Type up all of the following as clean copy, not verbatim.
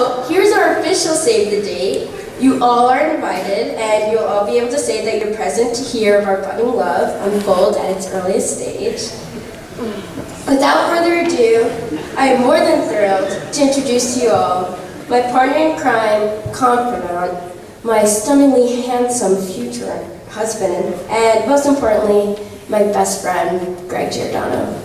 So, here's our official save the date. You all are invited, and you'll all be able to say that you're present to hear of our budding love unfold at its earliest stage. Without further ado, I am more than thrilled to introduce to you all my partner in crime, confidant, my stunningly handsome future husband, and most importantly, my best friend, Greg Giordano.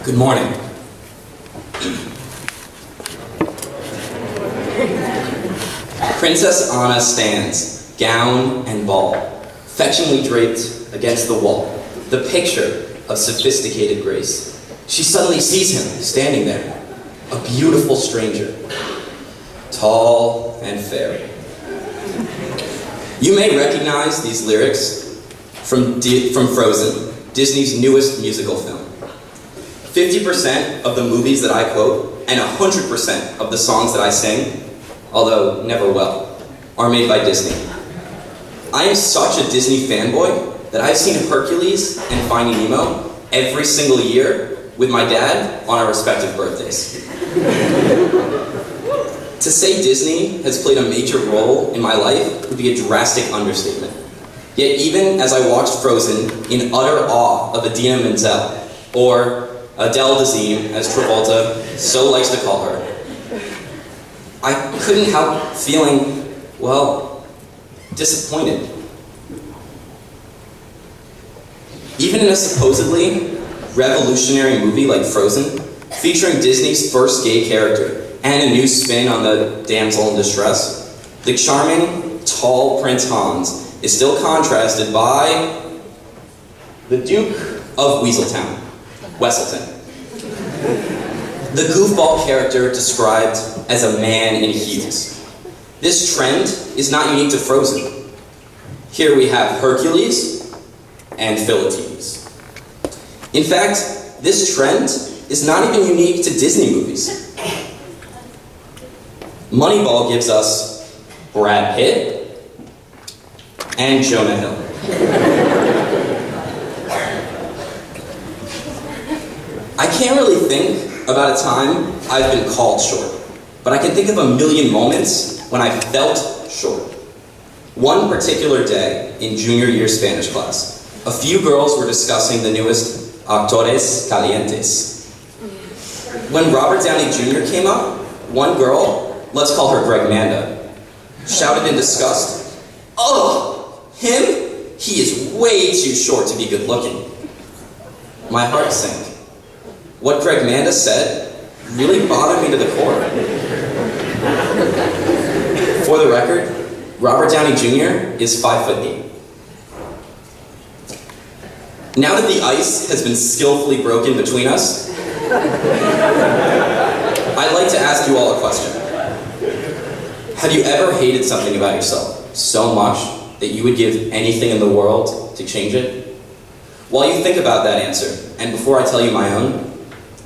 Good morning. Princess Anna stands, gown and ball, fetchingly draped against the wall, the picture of sophisticated grace. She suddenly sees him standing there, a beautiful stranger, tall and fair. You may recognize these lyrics from Frozen, Disney's newest musical film. 50% of the movies that I quote, and 100% of the songs that I sing, although never well, are made by Disney. I am such a Disney fanboy that I've seen Hercules and Finding Nemo every single year with my dad on our respective birthdays. To say Disney has played a major role in my life would be a drastic understatement. Yet even as I watched Frozen in utter awe of Idina Menzel, or Adele Dazeem, as Travolta so likes to call her, I couldn't help feeling, well, disappointed. Even in a supposedly revolutionary movie like Frozen, featuring Disney's first gay character and a new spin on the damsel in distress, the charming, tall Prince Hans is still contrasted by the Duke of Weaselton. The goofball character described as a man in heels. This trend is not unique to Frozen. Here we have Hercules and Philippines. In fact, this trend is not even unique to Disney movies. Moneyball gives us Brad Pitt and Jonah Hill. I can't really think about a time I've been called short, but I can think of a million moments when I felt short. One particular day in junior year Spanish class, a few girls were discussing the newest actores calientes. When Robert Downey Jr. came up, one girl, let's call her Greg Manda, shouted in disgust, "Oh, him? He is way too short to be good looking." My heart sank. What Greg Manda said really bothered me to the core. For the record, Robert Downey Jr. is 5'8". Now that the ice has been skillfully broken between us, I'd like to ask you all a question. Have you ever hated something about yourself so much that you would give anything in the world to change it? While you think about that answer, and before I tell you my own,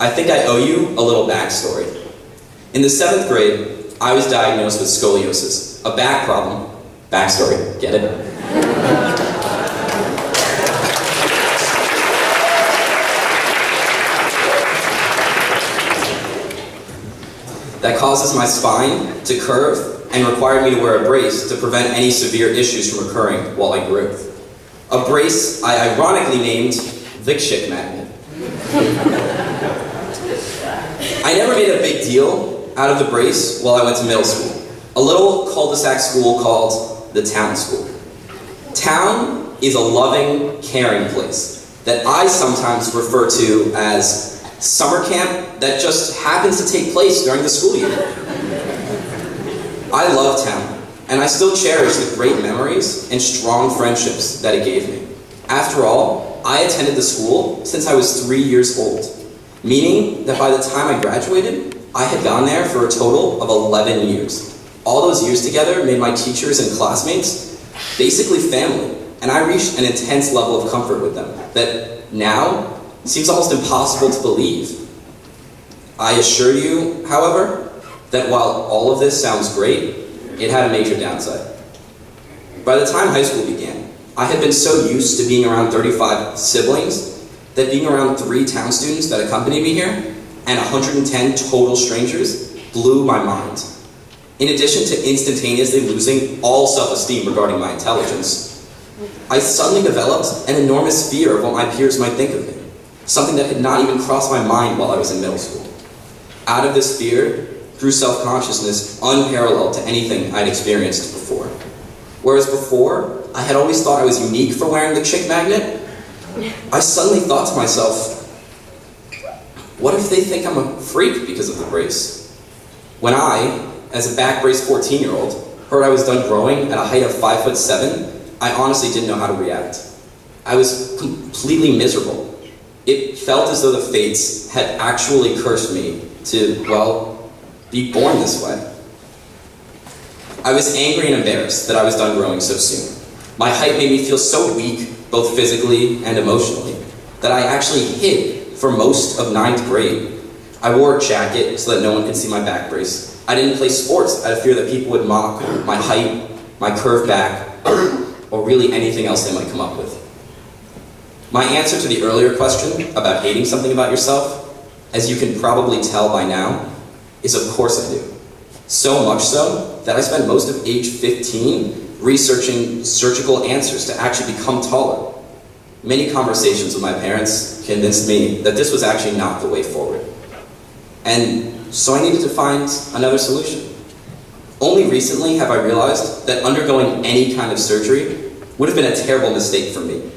I think I owe you a little backstory. In the 7th grade, I was diagnosed with scoliosis, a back problem. Backstory, get it? That causes my spine to curve and required me to wear a brace to prevent any severe issues from occurring while I grew. A brace I ironically named the Chick Magnet. I never made a big deal out of the brace while I went to middle school, a little cul-de-sac school called the Town School. Town is a loving, caring place that I sometimes refer to as summer camp that just happens to take place during the school year. I love Town, and I still cherish the great memories and strong friendships that it gave me. After all, I attended the school since I was 3 years old, meaning that by the time I graduated, I had gone there for a total of 11 years. All those years together made my teachers and classmates basically family, and I reached an intense level of comfort with them that now seems almost impossible to believe. I assure you, however, that while all of this sounds great, it had a major downside. By the time high school began, I had been so used to being around 35 siblings that being around 3 town students that accompanied me here and 110 total strangers blew my mind. In addition to instantaneously losing all self-esteem regarding my intelligence, I suddenly developed an enormous fear of what my peers might think of me, something that had not even crossed my mind while I was in middle school. Out of this fear grew self-consciousness unparalleled to anything I'd experienced before. Whereas before, I had always thought I was unique for wearing the chick magnet, I suddenly thought to myself, what if they think I'm a freak because of the brace? When I, as a back brace 14-year-old, heard I was done growing at a height of 5'7", I honestly didn't know how to react. I was completely miserable. It felt as though the fates had actually cursed me to, well, be born this way. I was angry and embarrassed that I was done growing so soon. My height made me feel so weak, both physically and emotionally, that I actually hid for most of 9th grade. I wore a jacket so that no one could see my back brace. I didn't play sports out of fear that people would mock my height, my curved back, or really anything else they might come up with. My answer to the earlier question about hating something about yourself, as you can probably tell by now, is of course I do. So much so that I spent most of age 15 researching surgical answers to actually become taller. Many conversations with my parents convinced me that this was actually not the way forward. And so I needed to find another solution. Only recently have I realized that undergoing any kind of surgery would have been a terrible mistake for me.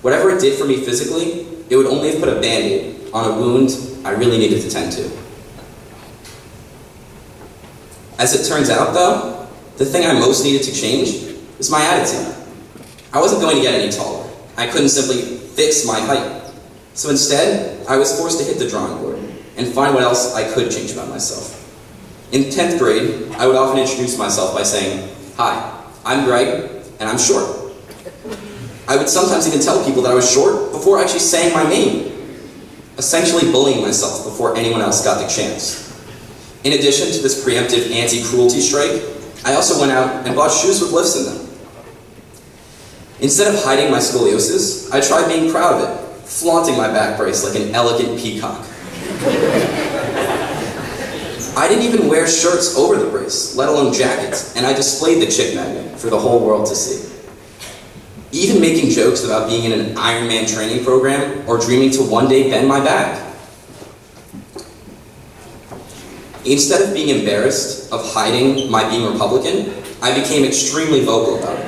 Whatever it did for me physically, it would only have put a Band-Aid on a wound I really needed to tend to. As it turns out though, the thing I most needed to change was my attitude. I wasn't going to get any taller. I couldn't simply fix my height. So instead, I was forced to hit the drawing board and find what else I could change about myself. In 10th grade, I would often introduce myself by saying, "Hi, I'm Greg, and I'm short." I would sometimes even tell people that I was short before actually saying my name, essentially bullying myself before anyone else got the chance. In addition to this preemptive anti-cruelty strike, I also went out and bought shoes with lifts in them. Instead of hiding my scoliosis, I tried being proud of it, flaunting my back brace like an elegant peacock. I didn't even wear shirts over the brace, let alone jackets, and I displayed the chick magnet for the whole world to see. Even making jokes about being in an Ironman training program or dreaming to one day bend my back. Instead of being embarrassed of hiding my being Republican, I became extremely vocal about it.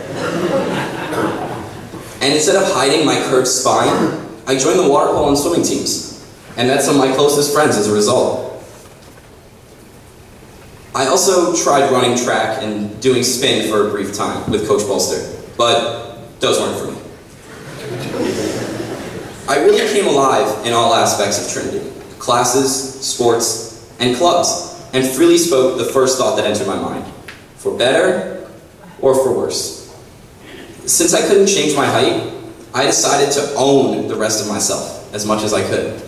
And instead of hiding my curved spine, I joined the water polo and swimming teams, and met some of my closest friends as a result. I also tried running track and doing spin for a brief time with Coach Bolster, but those weren't for me. I really came alive in all aspects of Trinity, classes, sports, and clubs, and freely spoke the first thought that entered my mind, for better or for worse. Since I couldn't change my height, I decided to own the rest of myself as much as I could.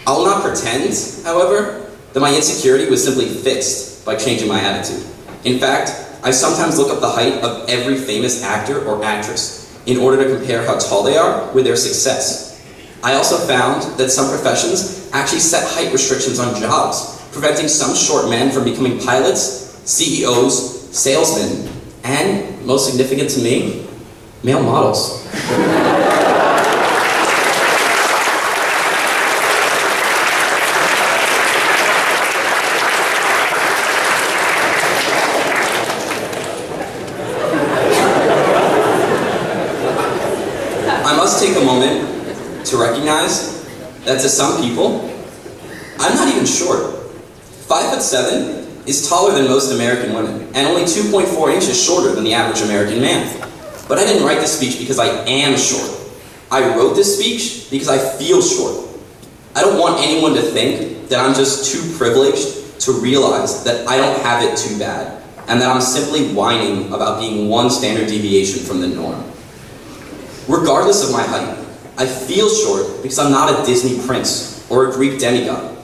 I will not pretend, however, that my insecurity was simply fixed by changing my attitude. In fact, I sometimes look up the height of every famous actor or actress in order to compare how tall they are with their success. I also found that some professions actually set height restrictions on jobs, preventing some short men from becoming pilots, CEOs, salesmen, and, most significant to me, male models. I must take a moment to recognize that to some people, I'm not even short. 5'7" is taller than most American women, and only 2.4 inches shorter than the average American man. But I didn't write this speech because I am short. I wrote this speech because I feel short. I don't want anyone to think that I'm just too privileged to realize that I don't have it too bad, and that I'm simply whining about being one standard deviation from the norm. Regardless of my height, I feel short because I'm not a Disney prince, or a Greek demigod,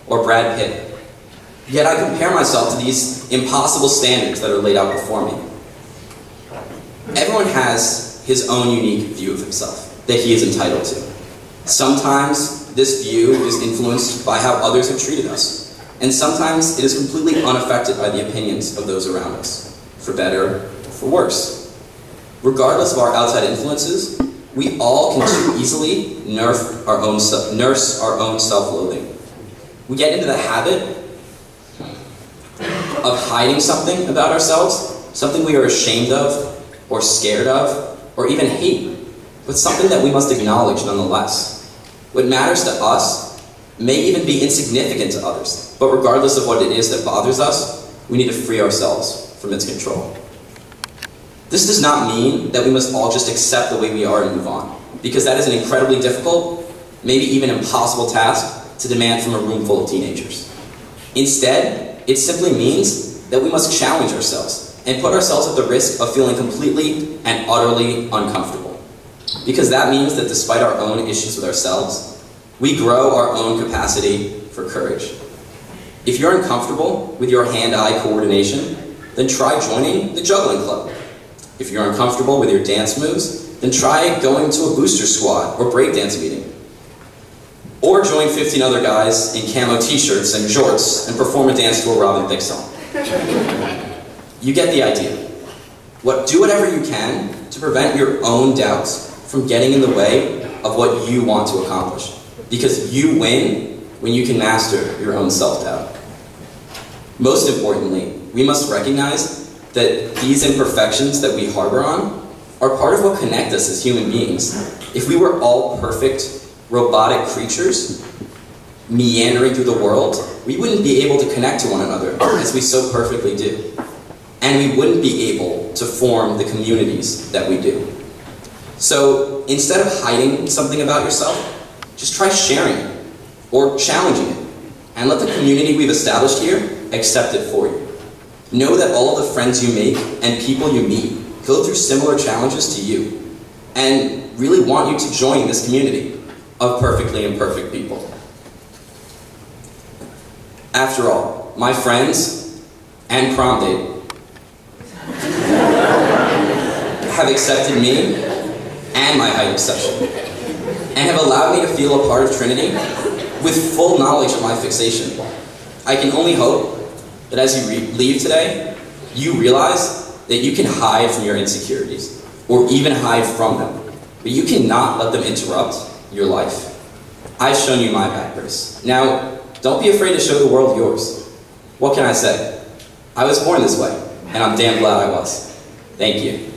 or Brad Pitt. Yet I compare myself to these impossible standards that are laid out before me. Everyone has his own unique view of himself that he is entitled to. Sometimes this view is influenced by how others have treated us, and sometimes it is completely unaffected by the opinions of those around us, for better or for worse. Regardless of our outside influences, we all can too easily nurse our own self-loathing. We get into the habit of hiding something about ourselves, something we are ashamed of, or scared of, or even hate, but something that we must acknowledge nonetheless. What matters to us may even be insignificant to others, but regardless of what it is that bothers us, we need to free ourselves from its control. This does not mean that we must all just accept the way we are and move on, because that is an incredibly difficult, maybe even impossible task to demand from a room full of teenagers. Instead, it simply means that we must challenge ourselves and put ourselves at the risk of feeling completely and utterly uncomfortable. Because that means that despite our own issues with ourselves, we grow our own capacity for courage. If you're uncomfortable with your hand-eye coordination, then try joining the juggling club. If you're uncomfortable with your dance moves, then try going to a booster squad or breakdance meeting. Or join 15 other guys in camo t-shirts and jorts and perform a dance to a Robin Thicke song. You get the idea. Do whatever you can to prevent your own doubts from getting in the way of what you want to accomplish. Because you win when you can master your own self-doubt. Most importantly, we must recognize that these imperfections that we harbor on are part of what connect us as human beings. If we were all perfect, robotic creatures meandering through the world, we wouldn't be able to connect to one another as we so perfectly do. And we wouldn't be able to form the communities that we do. So instead of hiding something about yourself, just try sharing it or challenging it, and let the community we've established here accept it for you. Know that all of the friends you make and people you meet go through similar challenges to you, and really want you to join this community of perfectly imperfect people. After all, my friends and prom date have accepted me and my height obsession, and have allowed me to feel a part of Trinity with full knowledge of my fixation. I can only hope that as you leave today, you realize that you can hide from your insecurities, or even hide from them, but you cannot let them interrupt your life. I've shown you my back brace. Now, don't be afraid to show the world yours. What can I say? I was born this way, and I'm damn glad I was. Thank you.